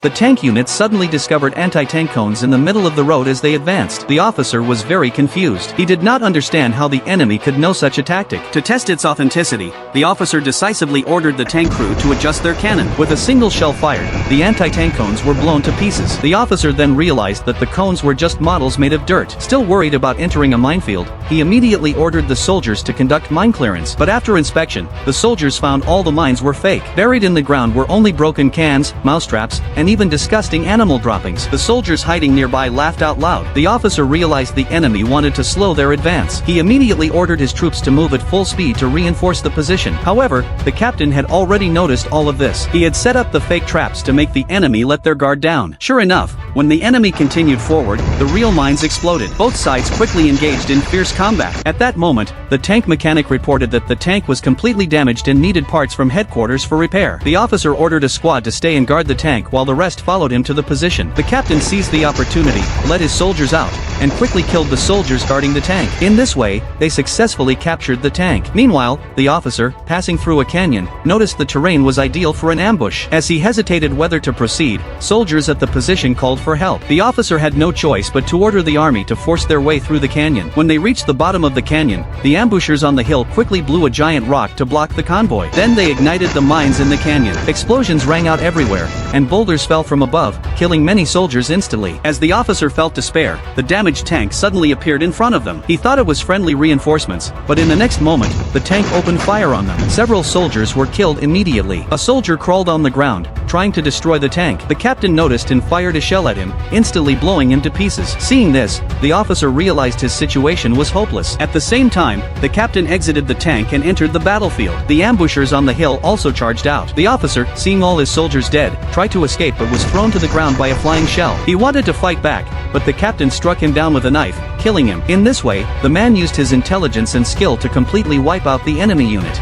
The tank unit suddenly discovered anti-tank cones in the middle of the road as they advanced. The officer was very confused. He did not understand how the enemy could know such a tactic. To test its authenticity, the officer decisively ordered the tank crew to adjust their cannon. With a single shell fired, the anti-tank cones were blown to pieces. The officer then realized that the cones were just models made of dirt. Still worried about entering a minefield, he immediately ordered the soldiers to conduct mine clearance. But after inspection, the soldiers found all the mines were fake. Buried in the ground were only broken cans, mousetraps, and even disgusting animal droppings. The soldiers hiding nearby laughed out loud. The officer realized the enemy wanted to slow their advance. He immediately ordered his troops to move at full speed to reinforce the position. However, the captain had already noticed all of this. He had set up the fake traps to make the enemy let their guard down. Sure enough, when the enemy continued forward, the real mines exploded. Both sides quickly engaged in fierce combat. At that moment, the tank mechanic reported that the tank was completely damaged and needed parts from headquarters for repair. The officer ordered a squad to stay and guard the tank while the rest followed him to the position. The captain seized the opportunity, led his soldiers out, and quickly killed the soldiers guarding the tank. In this way, they successfully captured the tank. Meanwhile, the officer, passing through a canyon, noticed the terrain was ideal for an ambush. As he hesitated whether to proceed, soldiers at the position called for help. The officer had no choice but to order the army to force their way through the canyon. When they reached the bottom of the canyon, the ambushers on the hill quickly blew a giant rock to block the convoy. Then they ignited the mines in the canyon. Explosions rang out everywhere, and boulders fell from above, killing many soldiers instantly. As the officer felt despair, the damaged tank suddenly appeared in front of them. He thought it was friendly reinforcements, but in the next moment, the tank opened fire on them. Several soldiers were killed immediately. A soldier crawled on the ground, trying to destroy the tank. The captain noticed and fired a shell at him, instantly blowing him to pieces. Seeing this, the officer realized his situation was hopeless. At the same time, the captain exited the tank and entered the battlefield. The ambushers on the hill also charged out. The officer, seeing all his soldiers dead, tried to escape but was thrown to the ground by a flying shell. He wanted to fight back, but the captain struck him down with a knife, killing him. In this way, the man used his intelligence and skill to completely wipe out the enemy unit.